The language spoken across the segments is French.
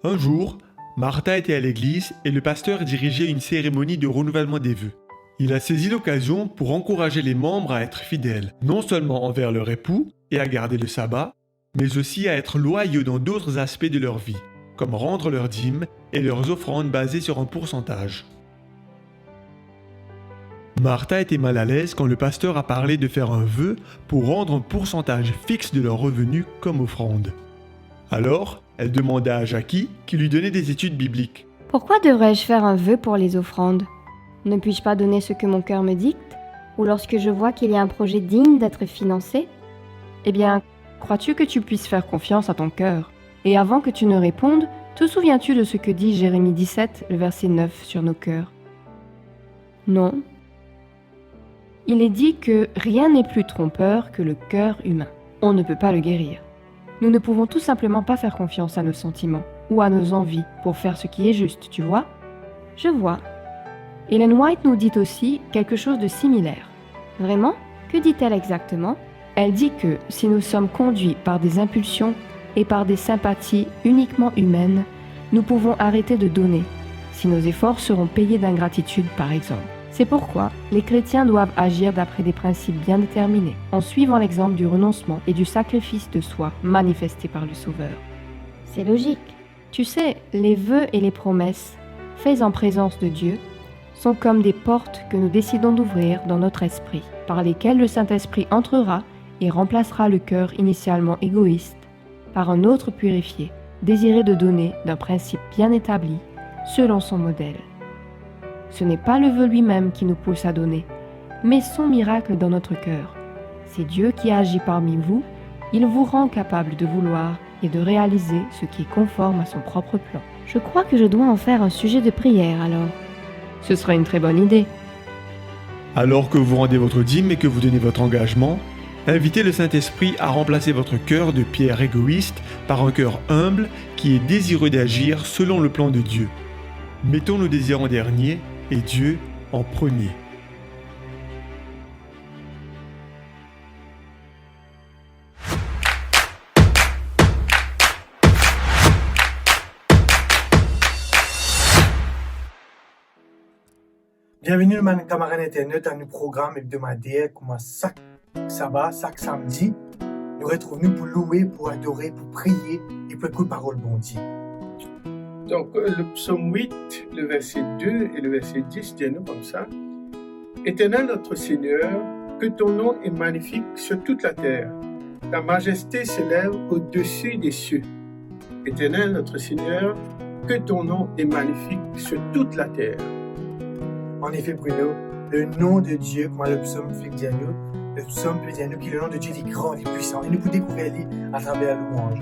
Un jour, Martha était à l'église et le pasteur dirigeait une cérémonie de renouvellement des vœux. Il a saisi l'occasion pour encourager les membres à être fidèles, non seulement envers leur époux et à garder le sabbat, mais aussi à être loyaux dans d'autres aspects de leur vie, comme rendre leurs dîmes et leurs offrandes basées sur un pourcentage. Martha était mal à l'aise quand le pasteur a parlé de faire un vœu pour rendre un pourcentage fixe de leurs revenus comme offrande. Alors, elle demanda à Jackie qui lui donnait des études bibliques. Pourquoi devrais-je faire un vœu pour les offrandes? Ne puis-je pas donner ce que mon cœur me dicte? Ou lorsque je vois qu'il y a un projet digne d'être financé? Eh bien, crois-tu que tu puisses faire confiance à ton cœur? Et avant que tu ne répondes, te souviens-tu de ce que dit Jérémie 17, le verset 9 sur nos cœurs? Non. Il est dit que rien n'est plus trompeur que le cœur humain. On ne peut pas le guérir. Nous ne pouvons tout simplement pas faire confiance à nos sentiments ou à nos envies pour faire ce qui est juste, tu vois? Je vois. Ellen White nous dit aussi quelque chose de similaire. Vraiment? Que dit-elle exactement? Elle dit que si nous sommes conduits par des impulsions et par des sympathies uniquement humaines, nous pouvons arrêter de donner, si nos efforts seront payés d'ingratitude par exemple. C'est pourquoi les chrétiens doivent agir d'après des principes bien déterminés, en suivant l'exemple du renoncement et du sacrifice de soi manifesté par le Sauveur. C'est logique. Tu sais, les vœux et les promesses, faits en présence de Dieu, sont comme des portes que nous décidons d'ouvrir dans notre esprit, par lesquelles le Saint-Esprit entrera et remplacera le cœur initialement égoïste par un autre purifié, désiré de donner d'un principe bien établi, selon son modèle. Ce n'est pas le vœu lui-même qui nous pousse à donner, mais son miracle dans notre cœur. C'est Dieu qui agit parmi vous, il vous rend capable de vouloir et de réaliser ce qui est conforme à son propre plan. Je crois que je dois en faire un sujet de prière alors. Ce serait une très bonne idée. Alors que vous rendez votre dîme et que vous donnez votre engagement, invitez le Saint-Esprit à remplacer votre cœur de pierre égoïste par un cœur humble qui est désireux d'agir selon le plan de Dieu. Mettons nos désirs en dernier et Dieu en premier. Bienvenue, mes camarades internautes, à nos programmes hebdomadaires comme chaque sabbat, chaque samedi. Nous retrouvons pour louer, pour adorer, pour prier et pour écouter parole bon Dieu. Donc, le psaume 8, le verset 2 et le verset 10 dit nous comme ça. Éternel notre Seigneur, que ton nom est magnifique sur toute la terre. Ta majesté s'élève au-dessus des cieux. Éternel notre Seigneur, que ton nom est magnifique sur toute la terre. En effet, Bruno, le nom de Dieu, comme le psaume fait dire nous, le psaume peut dire nous que le nom de Dieu est grand et puissant et nous pouvons découvrir lui à travers la louange.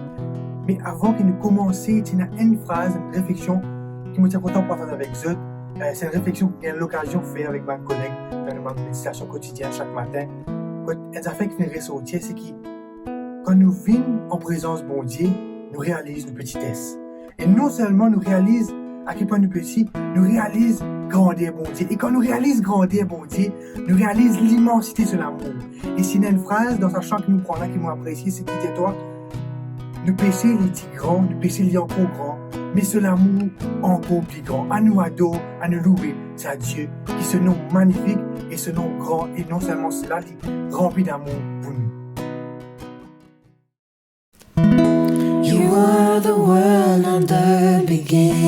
Mais avant que nous commencions, il y a une phrase, une réflexion qui me tient content de partager avec vous. C'est une réflexion que j'ai l'occasion de faire avec ma collègue dans ma méditation quotidienne chaque matin. Quand elle a fait que nous ressortir, c'est que quand nous vîmes en présence de bon Dieu, nous réalisons nos petitesses. Et non seulement nous réalisons à quel point nous petits, nous réalisons grandeur bon Dieu. Et quand nous réalisons grandeur bon Dieu, nous réalisons l'immensité de l'amour. Et s'il y a une phrase dans sa chant que nous prenons là, qui m'a apprécié, c'est qu'il dit toi, nous péchons les petits grands, nous péchons les encore grands, mais c'est l'amour encore plus grand. À nous adorer, à nous louer, c'est à Dieu qui se nomme magnifique et se nomme grand. Et non seulement cela, il rempli d'amour pour nous. You were the world and the beginning,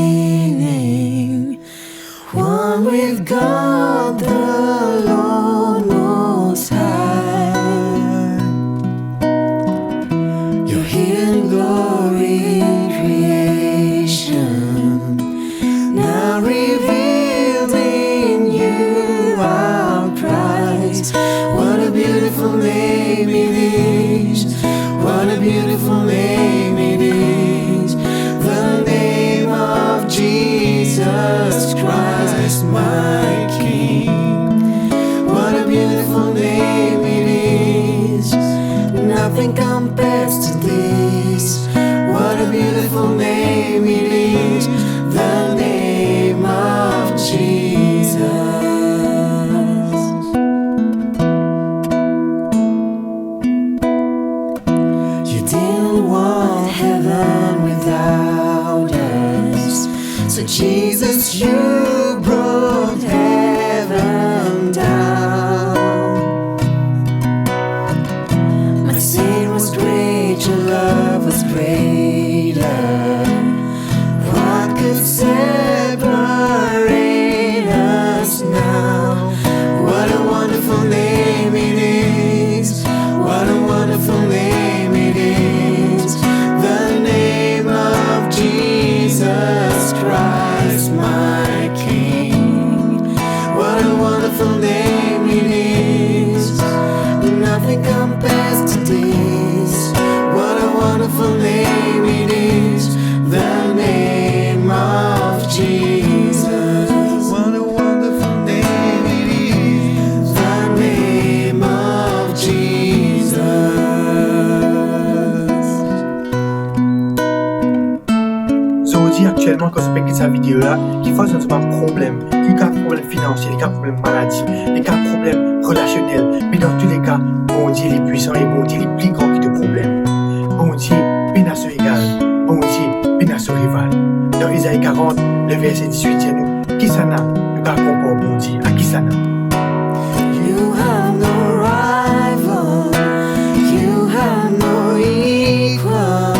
one with God the Lord Most High. Your hidden glory in creation, now revealed in you our Christ. What a beautiful name it is, what a beautiful name it is, the name of Jesus Christ, my King. What a beautiful name it is, nothing compares to this. What a beautiful name it is, the name of Jesus. You didn't want heaven without us. Jesus, you brought heaven down. My sin was great, your love was greater. What could separate us now? What a wonderful name it is. What a wonderful name it is. The name of Jesus Christ, my King. What a wonderful name it is. Nothing compares to this. What a wonderful name it is. The name of Jesus. What a wonderful name it is. The name of Jesus. So dit actuellement quand on fait cette vidéo là, qu'il faut un problème, qu'il y a un problème financier, qu'il y a un problème maladie, qu'il y a un problème relationnel, mais dans tous les cas, bon Dieu il est puissant et bon Dieu il est plus grand que de problèmes. Bon Dieu, pénasse égal, bon Dieu, pénasse rival. Dans Isaïe 40, le verset 18 dit nous, qui ça n'a, nous qu'à comprendre bon Dieu, à qui ça n'a. You have no rival, you have no equal.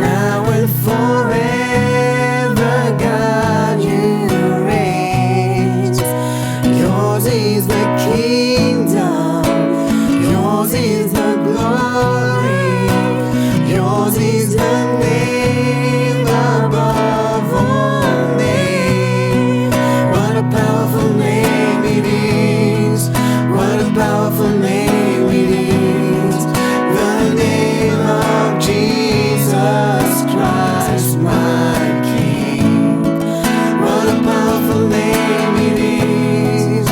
Now and forever, God, you reign. Yours is the kingdom, yours is the glory, yours is the name above all names. What a powerful name it is. What a powerful name it is. The name of Jesus Christ, my King. What a powerful name it is.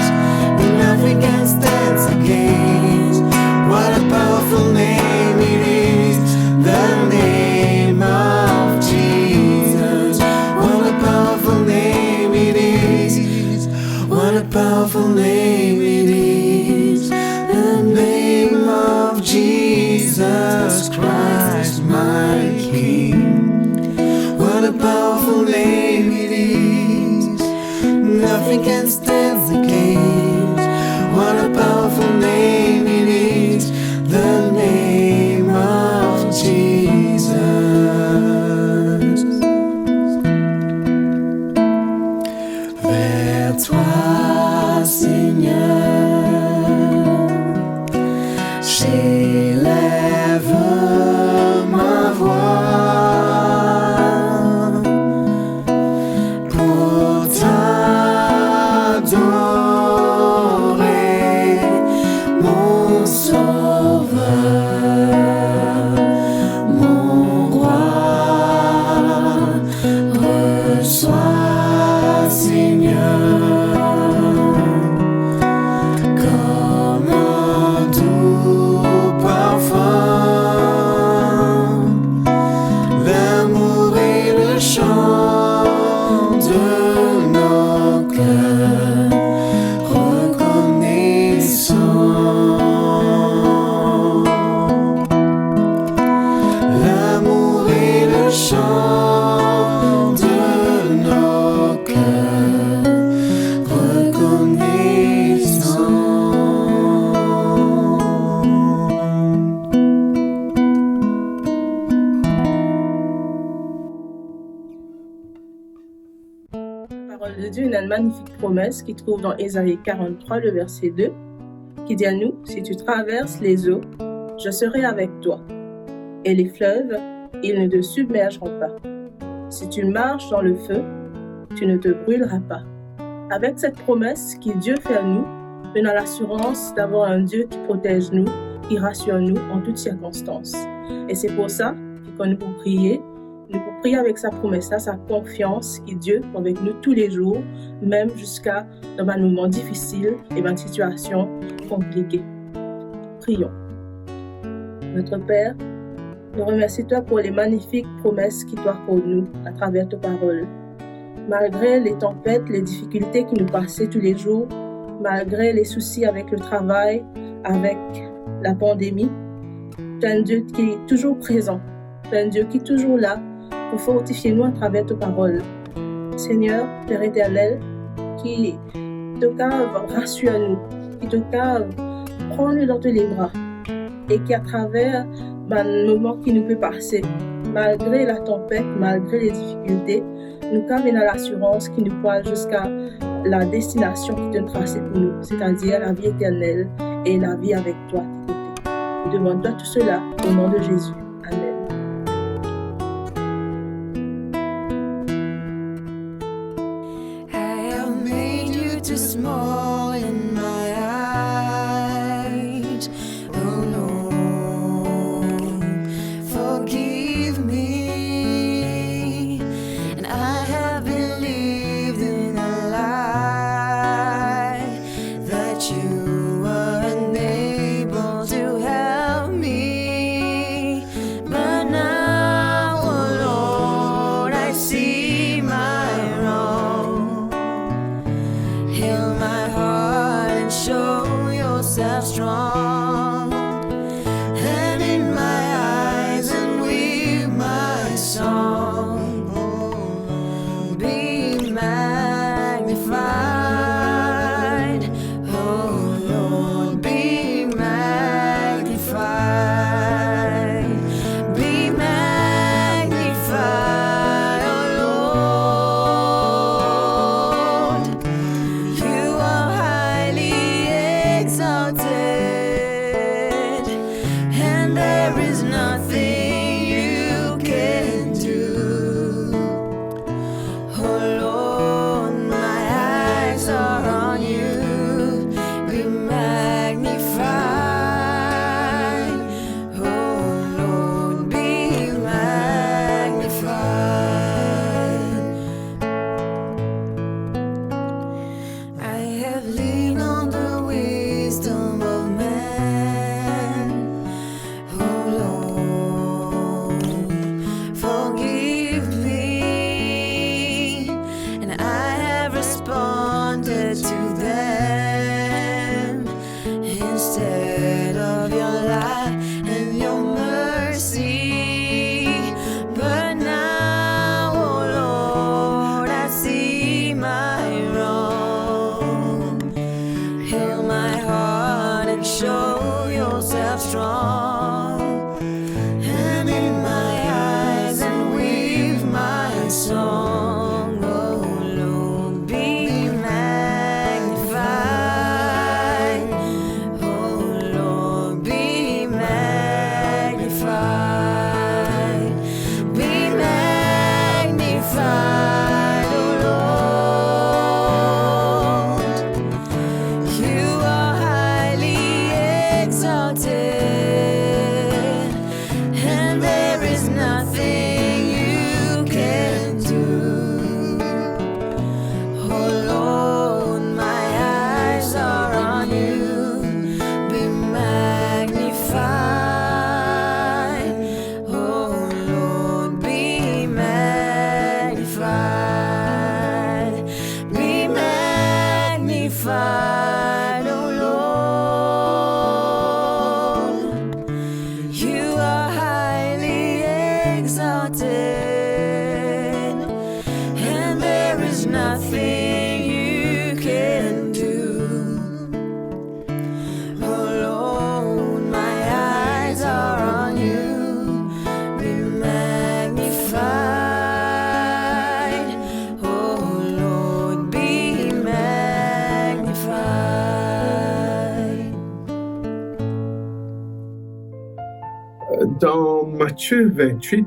Nothing can stand against. What a powerful name it is. The name of Jesus. What a powerful name it is. What a powerful name it is. The name of Jesus Christ, my King. What a powerful name it is. Nothing can stand against. What a powerful name it is. The name of Jesus. Vers toi, Seigneur, j'élève ma voix pour t'adorer, mon Sauveur, mon Roi. Reçois, Seigneur, comme un doux parfum, l'amour et le chant de nos cœurs reconnaissants. L'amour et le chant de nos cœurs reconnaissants. La parole de Dieu, une magnifique promesse qui trouve dans Ésaïe 43, le verset 2, qui dit à nous, « Si tu traverses les eaux, je serai avec toi, et les fleuves, ils ne te submergeront pas. Si tu marches dans le feu, tu ne te brûleras pas. » Avec cette promesse que Dieu fait à nous, on a l'assurance d'avoir un Dieu qui protège nous, qui rassure nous en toutes circonstances. Et c'est pour ça que quand nous pouvons prier avec sa promesse-là, sa confiance que Dieu est avec nous tous les jours, même jusqu'à dans un moment difficile et dans une situation compliquée. Prions. Notre Père, nous remercions toi pour les magnifiques promesses qui t'accordent nous à travers ta parole. Malgré les tempêtes, les difficultés qui nous passaient tous les jours, malgré les soucis avec le travail, avec la pandémie, tu es un Dieu qui est toujours présent, tu es un Dieu qui est toujours là pour fortifier nous à travers ta parole. Seigneur, Père éternel, qui te cave, rassure-nous, qui te cave, prends-le dans tes bras, et qui à travers le moment qui nous peut passer, malgré la tempête, malgré les difficultés, nous camène à l'assurance qui nous pointe jusqu'à la destination qui te tracée pour nous, c'est-à-dire la vie éternelle et la vie avec toi à tes côtés. Nous demandons tout cela au nom de Jésus. Amen. I have made you too small in my eyes. Oh Lord, forgive me. And I have believed in a lie that you were unable to help me. But now, oh Lord, I see my wrong. Heal my heart and show yourself strong. And in my eyes and with my song, be magnified. Oh Lord, be magnified. Be magnified, oh Lord. You are highly exalted, and there is nothing you can do. Oh Lord, my eyes are on you. Be magnified. Oh Lord, be magnified. I have leaned on the wisdom of man. Oh Lord, forgive me. And I have responded to them instead of your light and your mercy. But now, oh Lord, I see my wrong. Heal my heart and show yourself strong. And in my eyes and with my song, oh Lord, be magnified. Oh Lord, be magnified. Be magnified, oh Lord. You are highly exalted, and there is nothing you can do. Oh Lord, my eyes are on you. Be magnified. Oh Lord, be magnified. Be magnified, oh Lord. You are highly exalted, and there is nothing you can do. Oh Lord, my eyes are on you. Be magnified. Oh Lord, be magnified. Dans Matthieu 28,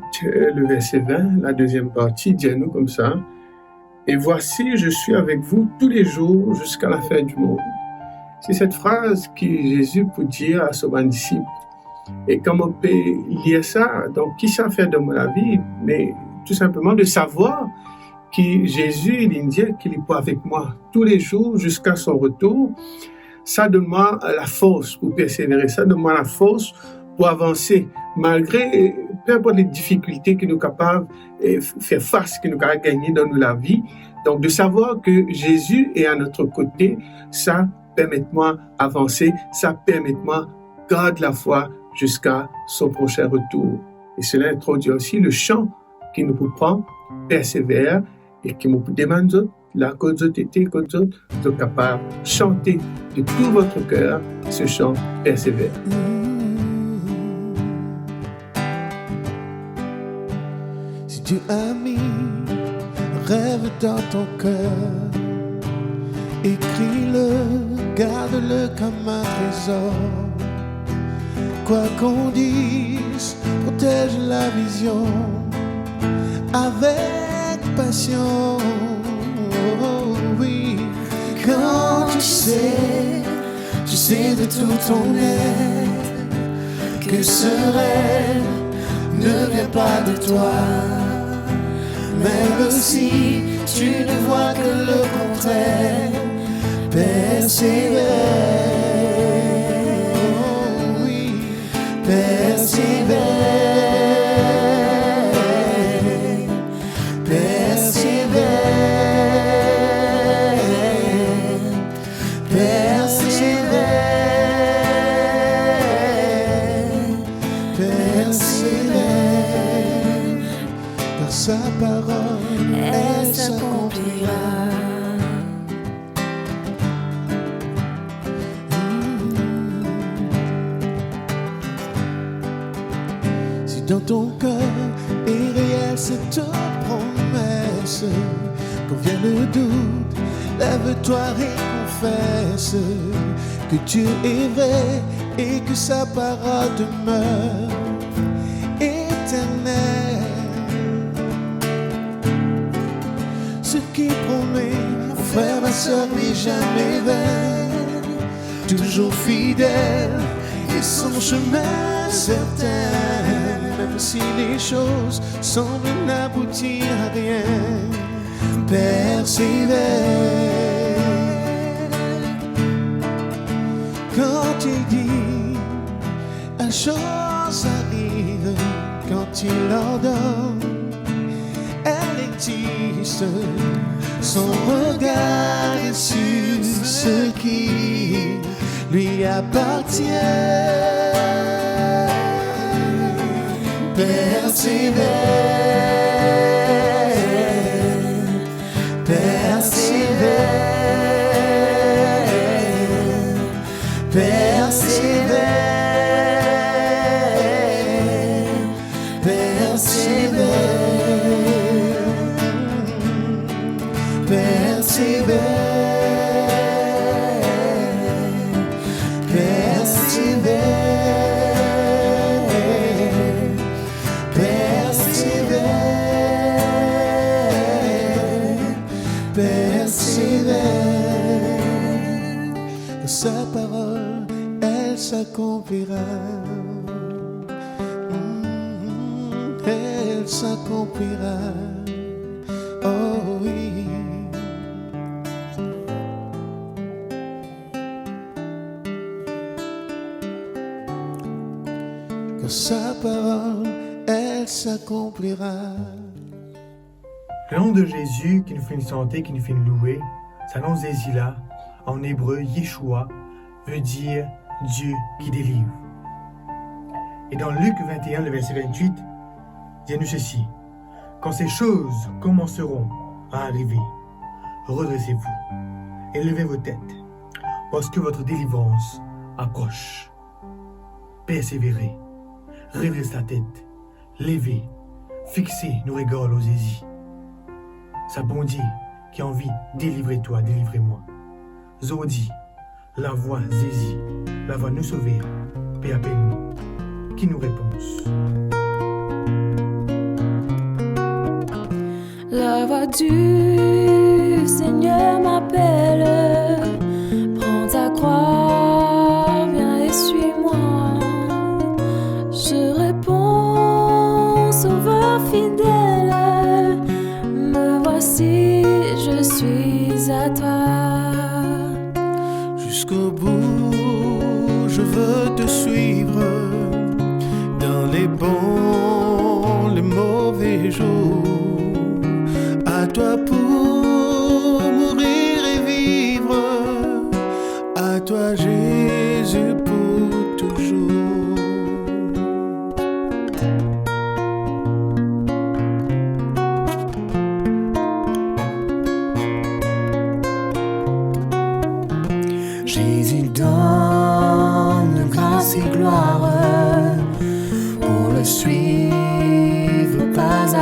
le verset 20, la deuxième partie, dit à nous comme ça: « Et voici, je suis avec vous tous les jours jusqu'à la fin du monde. » C'est cette phrase que Jésus peut dire à son disciple. Et comment on peut lire ça? Donc, qui ça fait de moi la vie? Mais tout simplement de savoir que Jésus, il dit qu'il est pas avec moi tous les jours jusqu'à son retour. Ça donne moi la force pour persévérer, ça donne moi la force pour avancer, malgré peu importe les difficultés que nous sommes capables de faire face, que nous sommes capables de gagner dans la vie. Donc, de savoir que Jésus est à notre côté, ça permet moi d'avancer, ça permet moi de garder la foi jusqu'à son prochain retour. Et cela introduit aussi le chant qui nous prend, persévère, et qui me demande la cause était de capable de chanter de tout votre cœur ce chant persévère. Si tu as mis un rêve dans ton cœur, écris-le, garde-le comme un trésor. Quoi qu'on dise, protège la vision avec passion. Oh, oui, quand tu sais de tout ton être que ce rêve ne vient pas de toi. Même si tu ne vois que le contraire, persévère. Oh, oui, persévère. Persévère. Persévère. Persévère. Par sa parole, elle s'accomplira. Si dans ton cœur est réelle cette promesse, quand vient le doute, lève-toi et confesse que Dieu est vrai et que sa parole demeure éternelle. Ce qui promet, mon frère, ma soeur, n'est jamais vain, toujours fidèle et son chemin certain. Même si les choses semblent n'aboutir à rien, persévère. Quand il dit, la chose arrive. Quand il ordonne, elle existe. Son regard est sur ce qui lui appartient. Persévère, persévère, persévère, persévère, persévère, persévère. Sa parole, elle s'accomplira. Elle s'accomplira. Oh oui. Que sa parole, elle s'accomplira. Le nom de Jésus qui nous fait une santé, qui nous fait une louer, sa nom Zézila, en hébreu Yeshua, veut dire Dieu qui délivre. Et dans Luc 21, le verset 28, dit-nous ceci: quand ces choses commenceront à arriver, redressez-vous et levez vos têtes, parce que votre délivrance approche. Persévérez, redressez la tête, levez, fixez nos regards aux Zézi. Sa bon Dieu qui a envie, délivrez-toi, délivrez-moi. Zodi, la voix Zézi, la voix nous sauver, paix appelle-nous, qui nous réponse. La voix du Seigneur m'appelle, prends ta croix, viens et suis-moi. Je réponds, sauveur fidèle, me voici, je suis à toi. Jusqu'au bout, je veux te suivre dans les bons, les mauvais jours. À toi pour mourir et vivre, à toi Jésus pour toujours.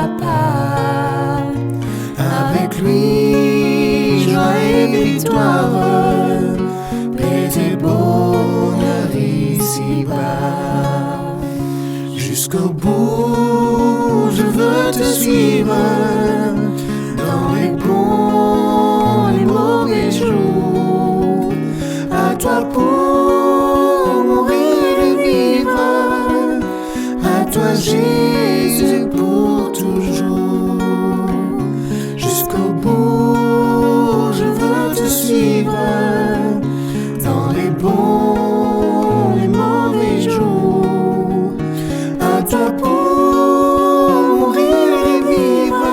papa. Avec lui, joie et victoire, paix et bonheur ici-bas. Jusqu'au bout, je veux te suivre, dans les bons et mauvais jours. À toi pour mourir et vivre, à toi Jésus pour toujours. Jusqu'au bout, je veux te suivre, dans les bons et mauvais jours. À toi pour mourir et vivre,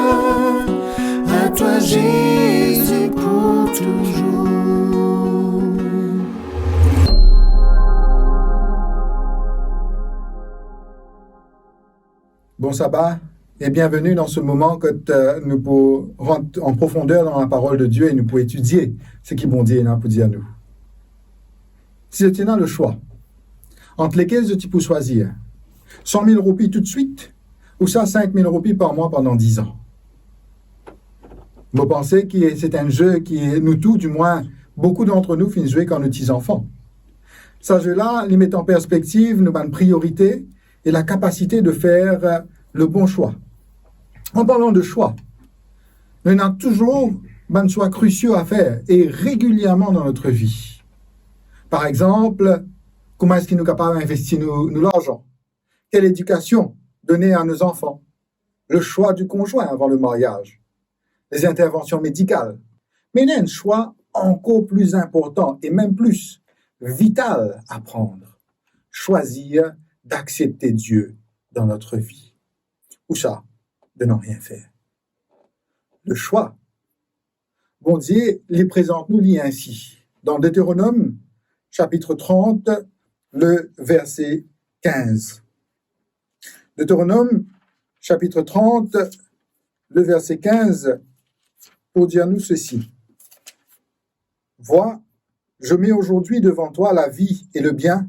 à toi Jésus pour toujours. Bon sabbat et bienvenue dans ce moment que nous pouvons rentrer en profondeur dans la parole de Dieu et nous pouvons étudier ce qui bon Dieu pour dire à nous. Si tu as le choix entre lesquels tu peux choisir 100 000 roupies tout de suite ou ça 5 000 roupies par mois pendant 10 ans. Vous pensez que c'est un jeu qui est, nous tous, du moins, beaucoup d'entre nous finissent jouer quand nous petits enfants. Ce jeu-là, il met en perspective nos bonnes priorités et la capacité de faire le bon choix. En parlant de choix, nous avons toujours des choix cruciaux à faire et régulièrement dans notre vie. Par exemple, comment est-ce que nous sommes capables d'investir nos l'argent? Quelle éducation donner à nos enfants? Le choix du conjoint avant le mariage? Les interventions médicales? Mais il y a un choix encore plus important et même plus vital à prendre. Choisir d'accepter Dieu dans notre vie. Ou ça, de n'en rien faire. Le choix. Bon Dieu les présente-nous lit ainsi. Dans Deutéronome, chapitre 30, le verset 15. Deutéronome, chapitre 30, le verset 15, pour dire nous ceci. Vois, je mets aujourd'hui devant toi la vie et le bien,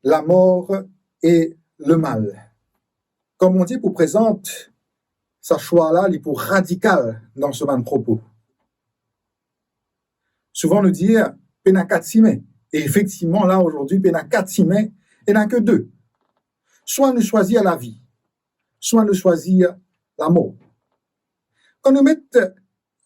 la mort et le mal. Comme on dit, pour présente, sa choix-là, il est pour radical dans ce même propos. Souvent nous dire, pena katsime. Et effectivement, là, aujourd'hui, pena katsime, il n'y en a que deux. Soit nous choisir la vie, soit nous choisir la mort. Quand nous mettons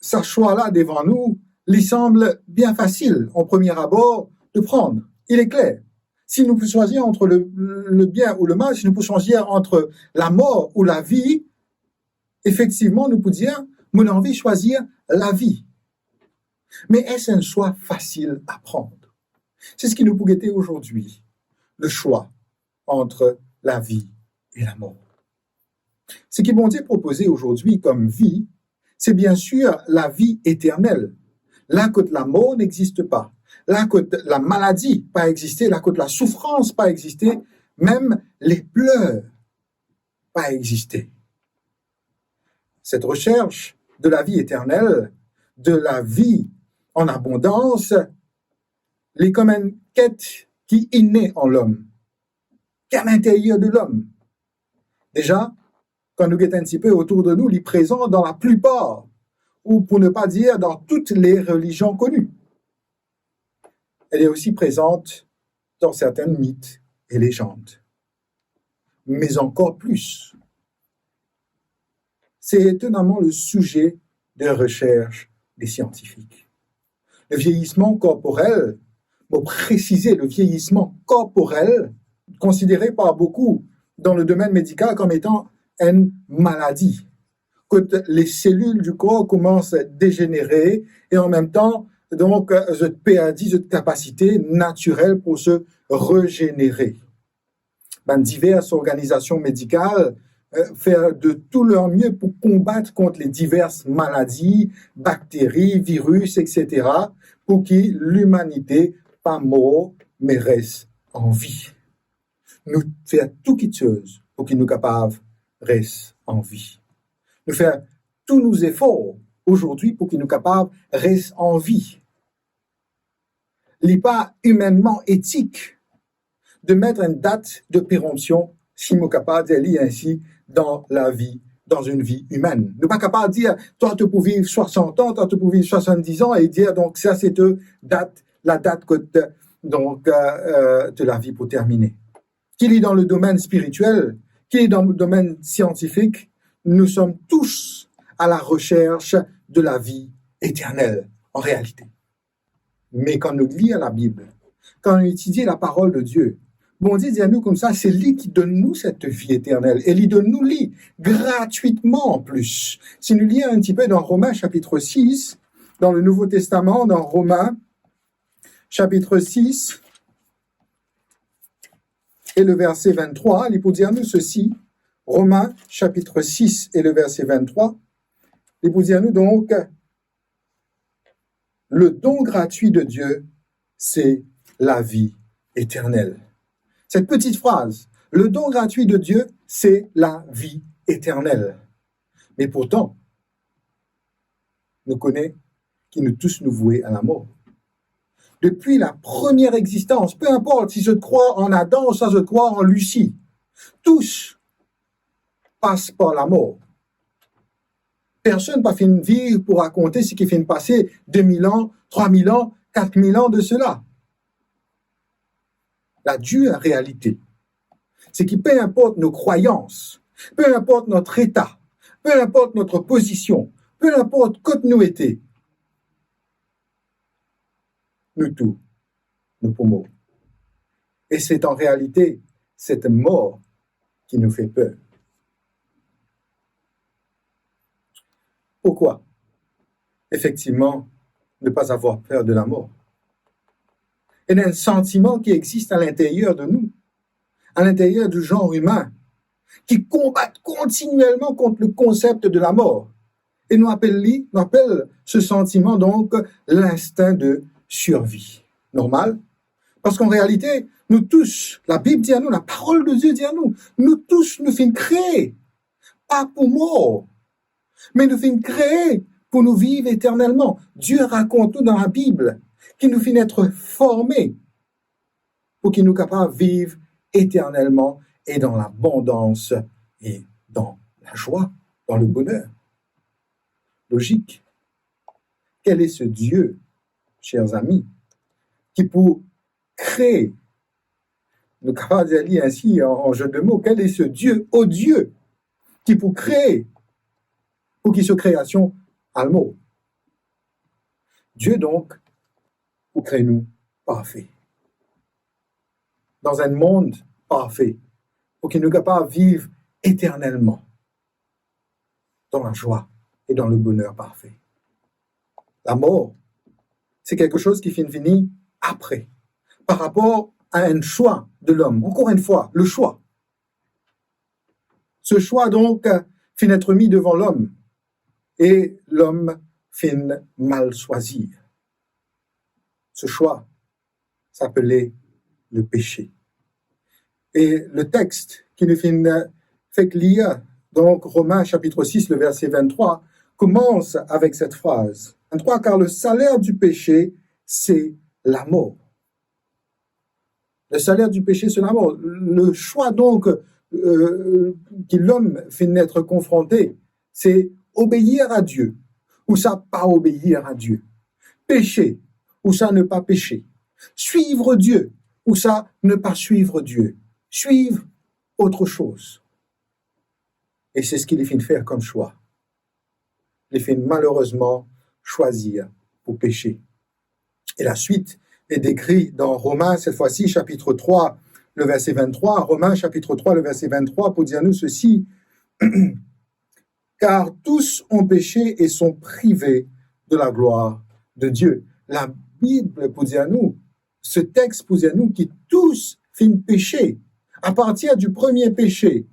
ce choix-là devant nous, il semble bien facile, en premier abord, de prendre. Il est clair. Si nous pouvons choisir entre le bien ou le mal, si nous pouvons choisir entre la mort ou la vie, effectivement, nous pouvons dire, mon envie de choisir la vie. Mais est-ce un choix facile à prendre? C'est ce qui nous peut guetter aujourd'hui, le choix entre la vie et la mort. Ce qui bon Dieu proposé aujourd'hui comme vie, c'est bien sûr la vie éternelle. Là que la mort n'existe pas. Là que la maladie pas exister, là que la souffrance pas exister, même les pleurs pas exister. Cette recherche de la vie éternelle, de la vie en abondance, est comme une quête qui est innée en l'homme, qui est à l'intérieur de l'homme. Déjà, quand nous guettons un petit peu autour de nous, il est présent dans la plupart, ou pour ne pas dire dans toutes les religions connues. Elle est aussi présente dans certains mythes et légendes. Mais encore plus, c'est étonnamment le sujet de recherche des scientifiques. Le vieillissement corporel, pour préciser le vieillissement corporel, considéré par beaucoup dans le domaine médical comme étant une maladie. Que les cellules du corps commencent à dégénérer et en même temps, donc, je perds cette capacité naturelle pour se régénérer. Diverses organisations médicales font de tout leur mieux pour combattre contre les diverses maladies, bactéries, virus, etc., pour que l'humanité, pas mort, mais reste en vie. Nous faisons tout quelque chose pour qu'il nous capable reste en vie. Nous faisons tous nos efforts aujourd'hui pour qu'il nous capable reste en vie. Il n'est pas humainement éthique de mettre une date de péremption, si nous capable d'aller ainsi dans la vie dans une vie humaine. Nous pas capable de dire, toi, tu peux vivre 60 ans, toi, tu peux vivre 70 ans, et dire, donc, ça, c'est la date de la vie pour terminer. Qu'il est dans le domaine spirituel, qu'il est dans le domaine scientifique, nous sommes tous à la recherche de la vie éternelle, en réalité. Mais quand nous lisons la Bible, quand nous étudions la parole de Dieu, bon Dieu dit à nous comme ça, c'est lui qui donne nous cette vie éternelle. Et il donne nous lit gratuitement en plus. Si nous lisons un petit peu dans Romains chapitre 6, dans le Nouveau Testament, dans Romains chapitre 6, et le verset 23, il peut dire nous ceci, Romains chapitre 6 et le verset 23, il peut dire nous donc, le don gratuit de Dieu, c'est la vie éternelle. Cette petite phrase, le don gratuit de Dieu, c'est la vie éternelle. Mais pourtant, nous connaissons qui nous tous nous vouer à la mort. Depuis la première existence, peu importe si je crois en Adam ou si je crois en Lucie, tous passent par la mort. Personne n'a fait une vie pour raconter ce qui fait passer 2000 ans, 3000 ans, 4000 ans de cela. La dure réalité, c'est que peu importe nos croyances, peu importe notre état, peu importe notre position, peu importe que nous étions, nous tous, nous poumons. Et c'est en réalité cette mort qui nous fait peur. Pourquoi? Effectivement, ne pas avoir peur de la mort. Il y a un sentiment qui existe à l'intérieur de nous, à l'intérieur du genre humain, qui combat continuellement contre le concept de la mort. Et nous appelle ce sentiment donc l'instinct de survie. Normal? Parce qu'en réalité, nous tous, la Bible dit à nous, la parole de Dieu dit à nous, nous tous nous sommes créés, pas pour mort, mais nous sommes créés pour nous vivre éternellement. Dieu raconte tout dans la Bible, qu'il nous fait être formés pour qu'il nous capable de vivre éternellement et dans l'abondance et dans la joie, dans le bonheur. Logique. Quel est ce Dieu, chers amis, qui pour créer, nous capables de lire ainsi en jeu de mots, quel est ce Dieu, ô Dieu, qui pour créer, pour qu'il soit création à le mot. Dieu donc, pour créer nous parfaits. Dans un monde parfait, pour qu'il nous capable de vivre éternellement dans la joie et dans le bonheur parfait. La mort, c'est quelque chose qui finit après, par rapport à un choix de l'homme. Encore une fois, le choix. Ce choix donc finit être mis devant l'homme, et l'homme finit mal choisir. Ce choix s'appelait le péché. Et le texte qui nous fait lire, donc Romains chapitre 6, le verset 23, commence avec cette phrase. 23, car le salaire du péché, c'est la mort. Le salaire du péché, c'est la mort. Le choix donc que l'homme finit être confronté, c'est obéir à Dieu, ou ça pas obéir à Dieu. Pécher, ou ça ne pas pécher. Suivre Dieu, ou ça ne pas suivre Dieu. Suivre autre chose. Et c'est ce qu'il finit de faire comme choix. Il finit malheureusement choisir pour pécher. Et la suite est décrite dans Romains, cette fois-ci, chapitre 3, le verset 23. Romains, chapitre 3, le verset 23, pour dire nous ceci. Car tous ont péché et sont privés de la gloire de Dieu. La Bible, pour dire nous, ce texte, pour dire nous, qui tous finissent pécher. À partir du premier péché,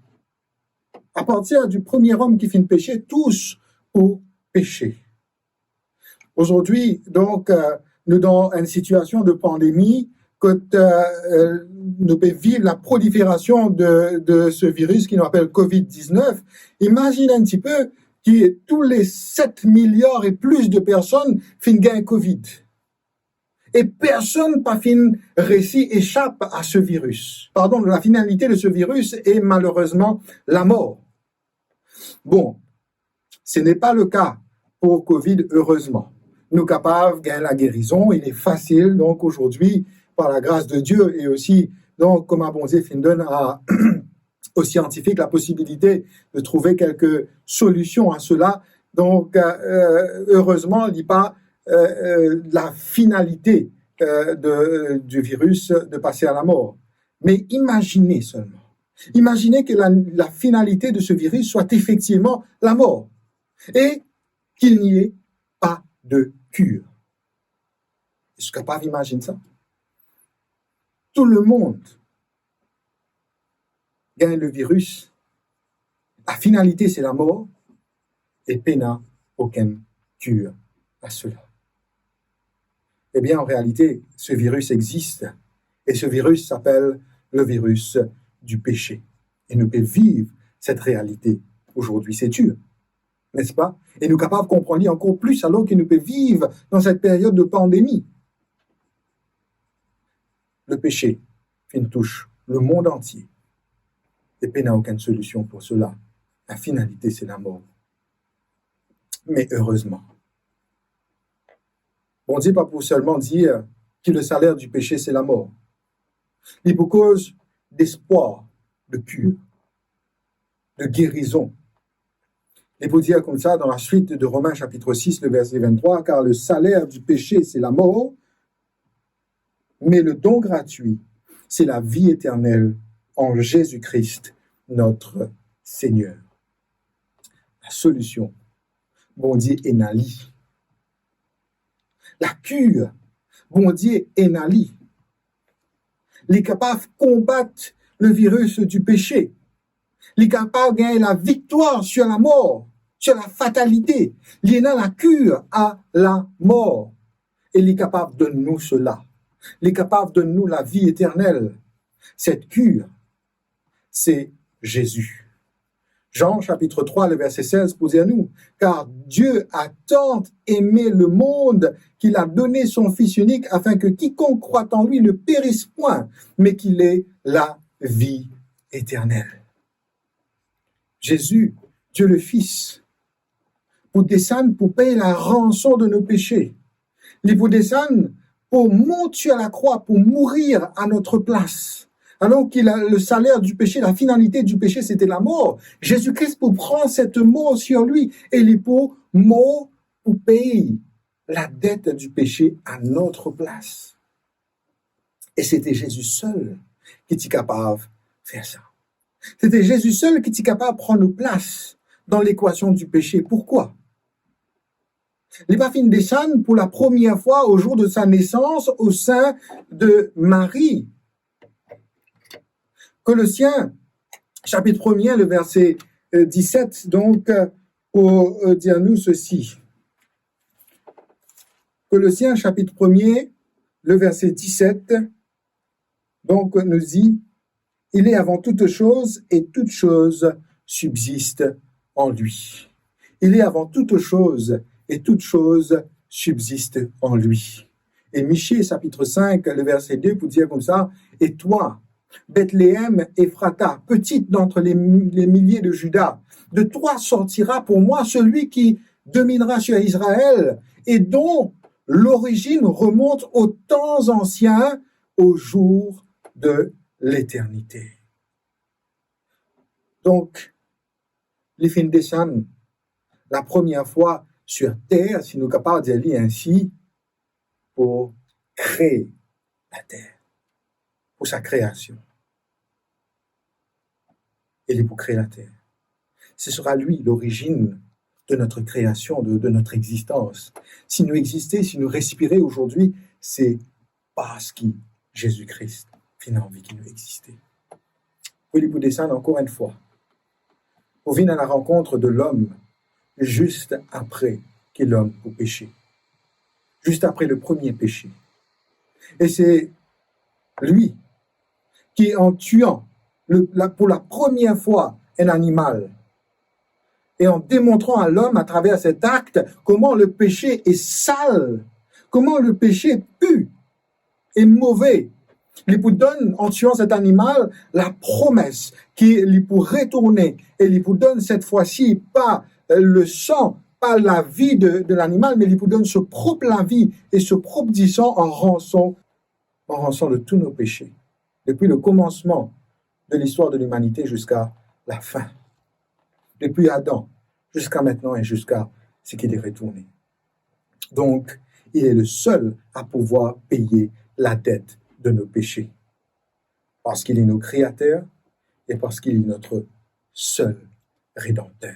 à partir du premier homme qui finit pécher, tous ont péché. Aujourd'hui, donc, nous dans une situation de pandémie, que nous pouvons vivre la prolifération de ce virus qui nous appelle COVID-19. Imagine un petit peu que tous les 7 milliards et plus de personnes finissent gagner Covid. Et personne pas réussi échappe à ce virus. Pardon, la finalité de ce virus est malheureusement la mort. Bon, ce n'est pas le cas pour Covid, heureusement. Nous capables de gagner la guérison, il est facile, donc aujourd'hui, par la grâce de Dieu, et aussi, donc, comme un bon Dieu donne aux scientifiques la possibilité de trouver quelques solutions à cela. Donc, heureusement, il n'y a pas la finalité du virus de passer à la mort. Mais imaginez seulement. Imaginez que la finalité de ce virus soit effectivement la mort et qu'il n'y ait pas de cure. Est-ce que vous pouvez imaginer ça? Tout le monde gagne le virus. La finalité, c'est la mort et il n'y a aucune cure à cela. Eh bien, en réalité, ce virus existe et ce virus s'appelle le virus du péché. Et nous pouvons vivre cette réalité aujourd'hui, c'est sûr, n'est-ce pas? Et nous sommes capables de comprendre encore plus alors que nous pouvons vivre dans cette période de pandémie. Le péché touche le monde entier. Et il n'y a aucune solution pour cela. La finalité, c'est la mort. Mais heureusement, on ne dit pas pour seulement dire que le salaire du péché, c'est la mort. Il y a pour cause d'espoir, de cure, de guérison. Il faut dire comme ça dans la suite de Romains chapitre 6, le verset 23, car le salaire du péché, c'est la mort, mais le don gratuit, c'est la vie éternelle en Jésus-Christ, notre Seigneur. La solution, bon Dieu est nali. La cure, bon Dieu est nali. Il est capable de combattre le virus du péché. Il est capable de gagner la victoire sur la mort, sur la fatalité. Il est dans la cure à la mort. Et il est capable de nous cela. Il est capable de nous la vie éternelle. Cette cure, c'est Jésus. Jean chapitre 3, le verset 16, pour dire nous, car Dieu a tant aimé le monde qu'il a donné son Fils unique afin que quiconque croit en lui ne périsse point, mais qu'il ait la vie éternelle. Jésus, Dieu le Fils, pour descendre, pour payer la rançon de nos péchés. Il pour descendre, pour monter à la croix, pour mourir à notre place. Alors qu'il a le salaire du péché, la finalité du péché, c'était la mort. Jésus-Christ pour prendre cette mort sur lui et il est pour mort pour payer la dette du péché à notre place. Et c'était Jésus seul qui était capable de faire ça. C'était Jésus seul qui était capable de prendre place dans l'équation du péché. Pourquoi? Il n'est pas fini de descendre pour la première fois au jour de sa naissance au sein de Marie. Colossiens, chapitre 1er, le verset 17, donc, pour dire nous ceci. Colossiens, chapitre 1er, le verset 17, donc, nous dit, « Il est avant toute chose, et toute chose subsiste en lui. » Il est avant toute chose, et toute chose subsiste en lui. Et Michée, chapitre 5, le verset 2, pour dire comme ça, « Et toi, Bethléem, Ephrata, petite d'entre les milliers de Juda, de toi sortira pour moi celui qui dominera sur Israël et dont l'origine remonte aux temps anciens, au jour de l'éternité. » Donc, les fins descendent la première fois sur terre, si nous sommes capables de dire ainsi, pour créer la terre. Pour sa création. Il est pour créer la terre. Ce sera lui l'origine de notre création, de notre existence. Si nous existons, si nous respirons aujourd'hui, c'est parce que Jésus-Christ a envie qu'il nous existe. Il est pour descendre encore une fois. Pour venir à la rencontre de l'homme juste après que l'homme a péché. Juste après le premier péché. Et c'est lui qui, en tuant pour la première fois un animal et en démontrant à l'homme à travers cet acte comment le péché est sale, comment le péché pue, est mauvais, Il vous donne, en tuant cet animal, la promesse qu'il pour retourner. Et il vous donne cette fois-ci pas le sang, pas la vie de l'animal, mais il vous donne ce propre la vie et ce propre du sang en rançon de tous nos péchés. Depuis le commencement de l'histoire de l'humanité jusqu'à la fin. Depuis Adam jusqu'à maintenant et jusqu'à ce qu'il est retourné. Donc, il est le seul à pouvoir payer la dette de nos péchés. Parce qu'il est nos créateurs et parce qu'il est notre seul rédempteur.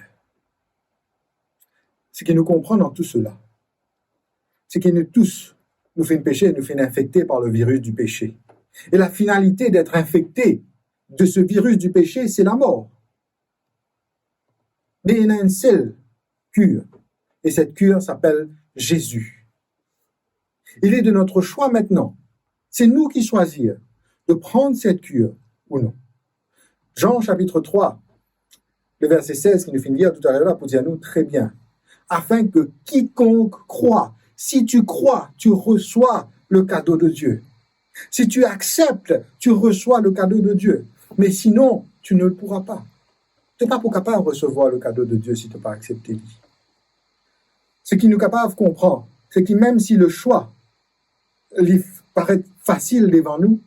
Ce qui nous comprend dans tout cela, c'est que nous tous, nous fait pécher, nous fait infecter par le virus du péché. Et la finalité d'être infecté de ce virus du péché, c'est la mort. Mais il y a une seule cure. Et cette cure s'appelle Jésus. Il est de notre choix maintenant. C'est nous qui choisir de prendre cette cure ou non. Jean chapitre 3, le verset 16 qui nous finit tout à l'heure pour dire à nous très bien. Afin que quiconque croit, si tu crois, tu reçois le cadeau de Dieu. Si tu acceptes, tu reçois le cadeau de Dieu. Mais sinon, tu ne le pourras pas. Tu n'es pas capable de recevoir le cadeau de Dieu si tu n'as pas accepté lui. Ce qui nous est capable de comprendre, c'est que même si le choix lui paraît facile devant nous,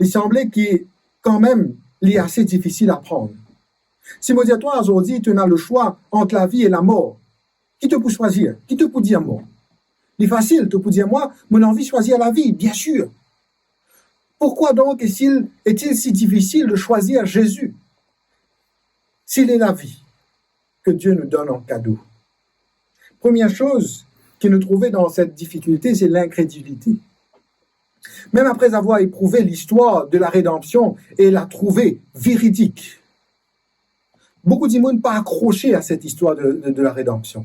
il semblait qu'il quand même il est assez difficile à prendre. Si moi dis à toi aujourd'hui, tu as le choix entre la vie et la mort, qui te peut choisir? Qui te peut dire mort? Il est facile, tu peux dire moi, mon envie de choisir la vie, bien sûr. Pourquoi donc est-il si difficile de choisir Jésus? S'il est la vie que Dieu nous donne en cadeau. Première chose qui nous trouvait dans cette difficulté, c'est l'incrédulité. Même après avoir éprouvé l'histoire de la rédemption et la trouver véridique, beaucoup de monde pas accroché à cette histoire de la rédemption.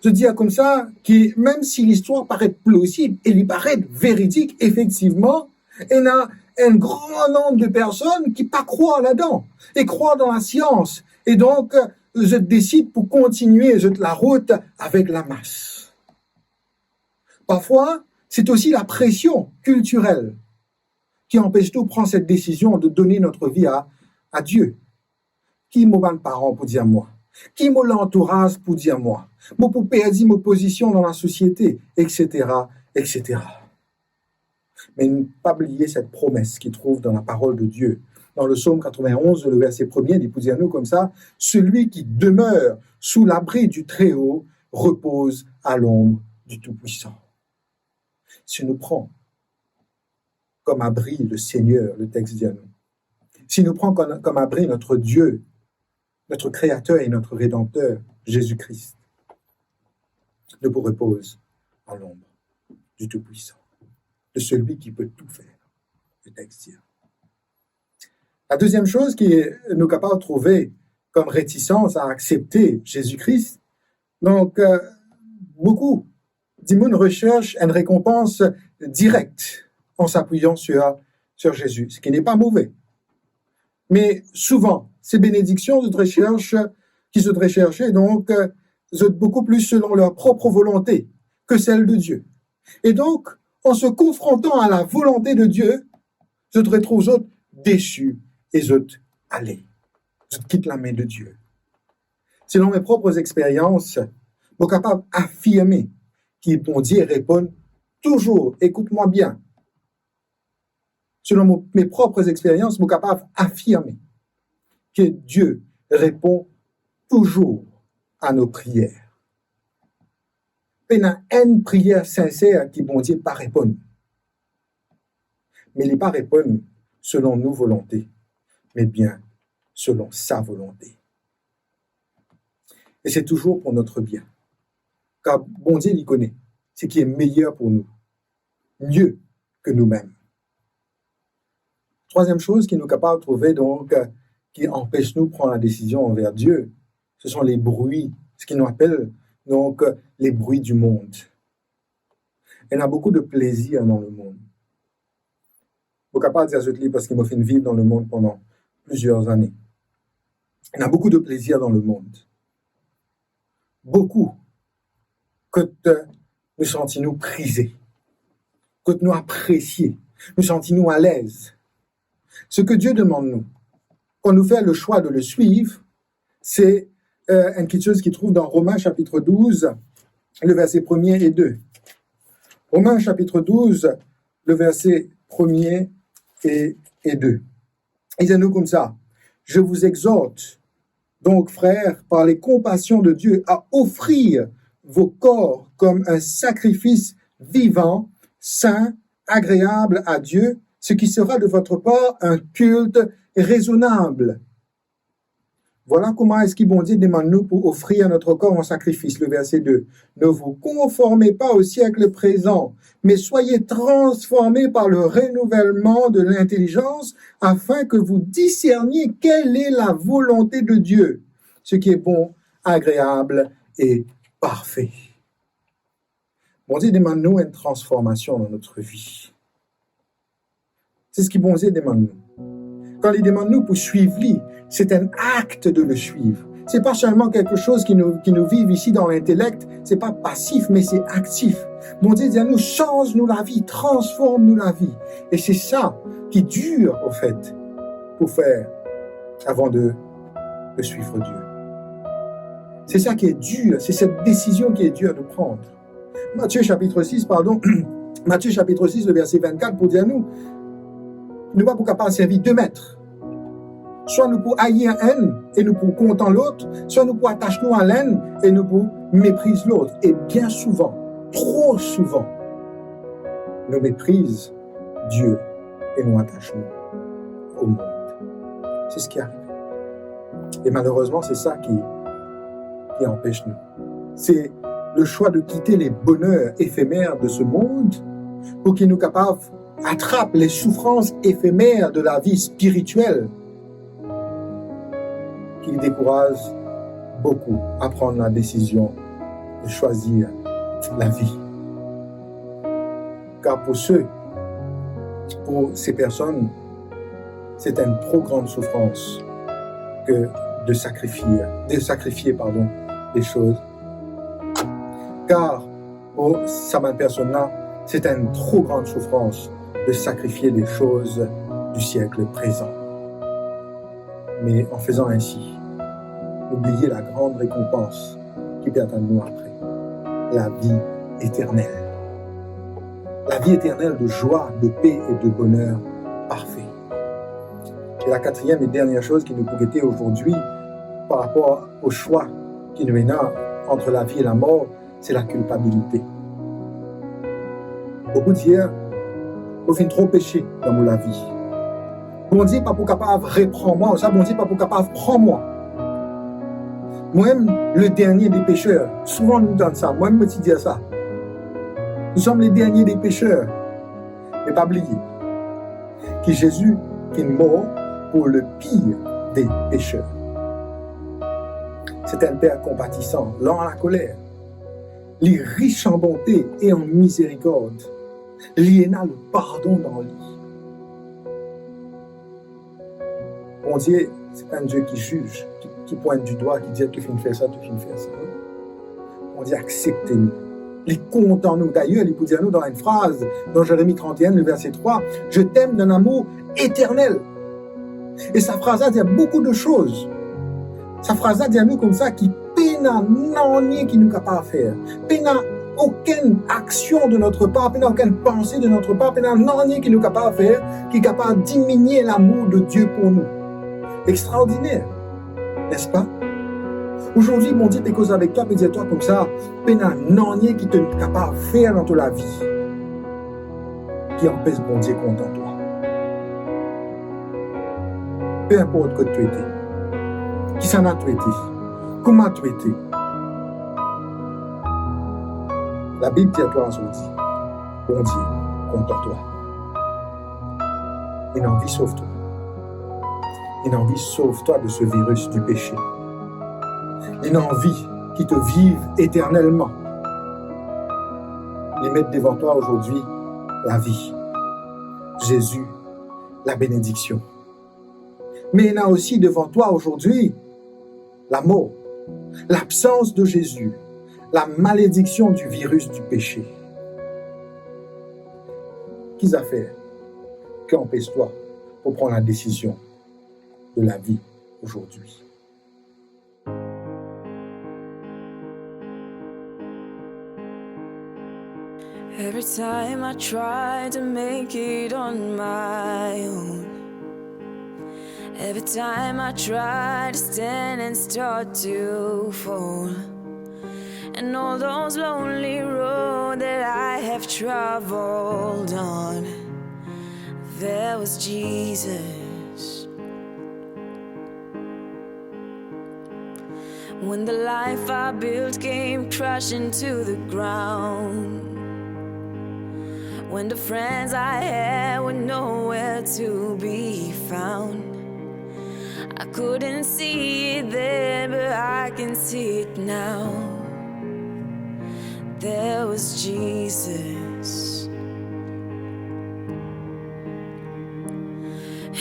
Je dis comme ça, que même si l'histoire paraît plausible et lui paraît véridique, effectivement, il y a un grand nombre de personnes qui pas croient là-dedans et croient dans la science. Et donc, je décide pour continuer la route avec la masse. Parfois, c'est aussi la pression culturelle qui empêche nous de prendre cette décision de donner notre vie à Dieu. Qui m'a ban parents pour dire moi? Qui m'a l'entourage pour dire moi? Moi pour perdre ma position dans la société, etc., etc. Mais ne pas oublier cette promesse qui trouve dans la parole de Dieu. Dans le psaume 91, le verset 1er, il dit à nous comme ça, « Celui qui demeure sous l'abri du Très-Haut repose à l'ombre du Tout-Puissant. » Si nous prenons comme abri le Seigneur, le texte dit à nous, si nous prenons comme abri notre Dieu, notre Créateur et notre Rédempteur, Jésus-Christ, nous repose à l'ombre du Tout-Puissant, de celui qui peut tout faire, le texte dit. La deuxième chose qui est nous capable de trouver comme réticence à accepter Jésus-Christ, donc beaucoup d'immunes recherchent une récompense directe en s'appuyant sur Jésus, ce qui n'est pas mauvais. Mais souvent, ces bénédictions qui se recherchent, donc, sont beaucoup plus selon leur propre volonté que celle de Dieu. Et donc, en se confrontant à la volonté de Dieu, je te retrouve déçus et je quitte la main de Dieu. Selon mes propres expériences, je suis capable d'affirmer qu'il bon Dieu répond toujours, écoute-moi bien. Selon mes propres expériences, je suis capable d'affirmer que Dieu répond toujours à nos prières. Il y a une prière sincère qui bon Dieu pas répondre. Mais il n'est pas répondre selon nos volontés, mais bien selon sa volonté. Et c'est toujours pour notre bien. Car bon Dieu il connaît ce qui est meilleur pour nous, mieux que nous-mêmes. Troisième chose qui nous est capable de trouver, donc, qui empêche nous de prendre la décision envers Dieu, ce sont les bruits, ce qu'ils nous appellent donc les bruits du monde. Il y a beaucoup de plaisir dans le monde. Je ne suis pas capable de dire ce livre parce qu'il m'a fait vivre dans le monde pendant plusieurs années. Il y a beaucoup de plaisir dans le monde. Beaucoup. Que nous sentons-nous prisés, que nous apprécions, Nous sentons-nous à l'aise. Ce que Dieu demande nous, quand nous faisons le choix de le suivre, c'est quelque chose qu'il trouve dans Romains chapitre 12, le verset 1er et 2. Romains chapitre 12, le verset 1er et 2. Il dit nous comme ça, « Je vous exhorte, donc frères, par les compassions de Dieu, à offrir vos corps comme un sacrifice vivant, saint, agréable à Dieu, ce qui sera de votre part un culte raisonnable. » Voilà comment est-ce qu'il bon Dieu demande nous pour offrir notre corps en sacrifice. Le verset 2. Ne vous conformez pas au siècle présent, mais soyez transformés par le renouvellement de l'intelligence afin que vous discerniez quelle est la volonté de Dieu, ce qui est bon, agréable et parfait. Bon Dieu demande nous une transformation dans notre vie. C'est ce que bon Dieu demande nous. Quand il demande nous pour suivre lui, c'est un acte de le suivre. C'est pas seulement quelque chose qui nous vive ici dans l'intellect, c'est pas passif, mais c'est actif. Bon Dieu dit à nous, change-nous la vie, transforme-nous la vie. Et c'est ça qui dure, au fait, pour faire avant de suivre Dieu. C'est ça qui est dur, c'est cette décision qui est dure de prendre. Matthieu chapitre 6, le verset 24, pour dire à nous, nous pas pour capable servir deux maîtres. Soit nous pour haïr un et nous pour content l'autre, soit nous pour attacher nous à l'un et nous pour mépriser l'autre. Et bien souvent, trop souvent, nous méprisons Dieu et nous attachons au monde. C'est ce qui arrive. Et malheureusement, c'est ça qui empêche nous. C'est le choix de quitter les bonheurs éphémères de ce monde pour qu'il nous capable attrape les souffrances éphémères de la vie spirituelle qui décourage beaucoup à prendre la décision de choisir la vie. Car pour ces personnes, c'est une trop grande souffrance que de sacrifier des choses. Car pour certaines personnes-là, c'est une trop grande souffrance de sacrifier des choses du siècle présent. Mais en faisant ainsi, oubliez la grande récompense qui peut attendre nous après, la vie éternelle. La vie éternelle de joie, de paix et de bonheur parfait. Et la quatrième et dernière chose qui nous pourrait aujourd'hui par rapport au choix qui nous mène entre la vie et la mort, c'est la culpabilité. Beaucoup d'hier, on fait trop péché dans la vie. Bon Dieu pas pour capable reprendre moi, ça bon Dieu pas pour capable prendre moi. Moi-même le dernier des pécheurs. Souvent nous disons ça. Moi-même je dis ça. Nous sommes les derniers des pécheurs. Mais pas oublier que Jésus est mort pour le pire des pécheurs. C'est un Père compatissant, lent à la colère, il est riche en bonté et en miséricorde. Il a le pardon dans lui. Bon Dieu, ce n'est pas un Dieu qui juge, qui pointe du doigt, qui dit tu viens de faire ça, tu viens de faire ça. On dit acceptez-nous. Il est content nous. D'ailleurs, il peut dire nous dans une phrase, dans Jérémie 31, le verset 3, je t'aime d'un amour éternel. Et sa phrase-là dit beaucoup de choses. Sa phrase-là dit à nous comme ça, qui peine à rien qui nous capable de faire. Peine à aucune action de notre part, peine à aucune pensée de notre part, peine à rien qui nous capable de faire, qui est capable de diminuer l'amour de Dieu pour nous. Extraordinaire, n'est-ce pas? Aujourd'hui, mon Dieu, t'es cause avec toi, et dis-toi comme ça, peine à rien qui te capable de faire dans ta vie, qui empêche mon Dieu content de toi. Peu importe que tu étais, qui s'en a tu été, comment tu étais. La Bible dit à toi aujourd'hui, bon Dieu, content-toi. Une envie sauve-toi. Une envie sauve-toi de ce virus du péché. Une envie qui te vive éternellement. Les mettre devant toi aujourd'hui la vie, Jésus, la bénédiction. Mais il y en a aussi devant toi aujourd'hui la mort, l'absence de Jésus, la malédiction du virus du péché. Qu'est-ce a fait? Qu'empêche-toi pour prendre la décision de la vie aujourd'hui? Every time I try to make it on my own, every time I try to stand and start to fall, and all those lonely roads that I have traveled on, there was Jesus. When the life I built came crashing to the ground, when the friends I had were nowhere to be found, I couldn't see it then, but I can see it now. There was Jesus.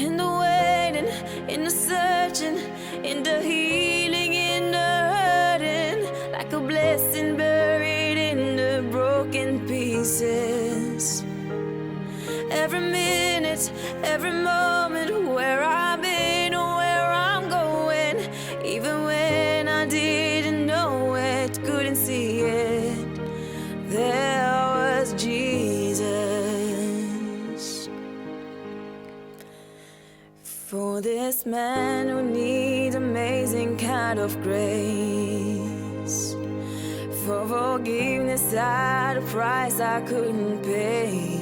In the waiting, in the searching, in the healing, in the hurting, like a blessing buried in the broken pieces. Every minute, every moment, where I've been, where I'm going, even when I didn't know it, couldn't see it, there was Jesus. For this man who needs amazing kind of grace, for forgiveness at a price I couldn't pay.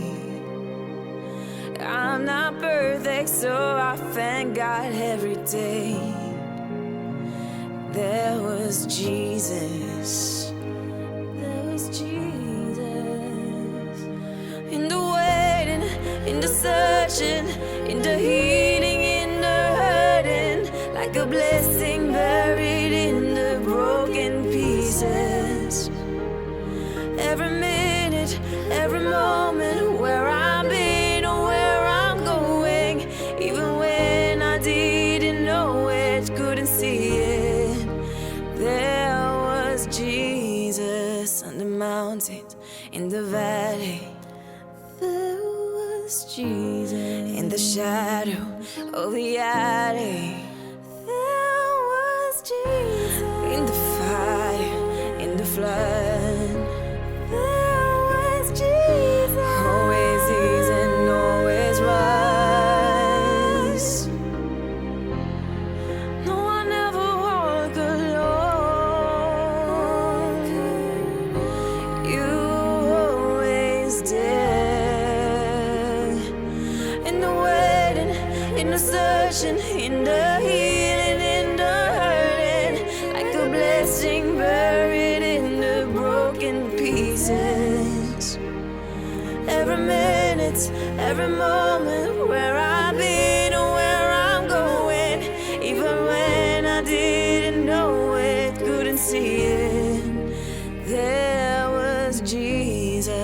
I'm not perfect, so I thank God every day. There was Jesus. There was Jesus. In the waiting, in the searching, in the healing, in the hurting, like a blessing buried in the broken pieces. Every minute, every moment, where I've been, where I'm going, even when I didn't know it, couldn't see it, there was Jesus. On the mountains, in the valley, there was Jesus. In the shadow of the alley, there was Jesus. In the fire, in the flood, there was Jesus. Always is and always was. No, I never walk alone. You always did. In the waiting, in the searching, in the healing, in the hurting, like a blessing buried in the broken pieces. Every minute, every moment, where I've been, where I'm going, even when I didn't know it, couldn't see it, there was Jesus.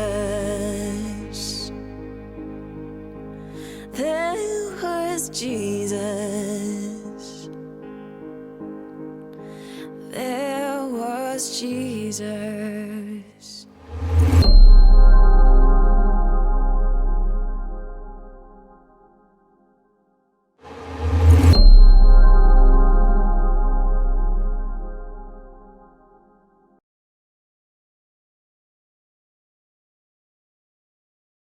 There was Jesus. There was Jesus.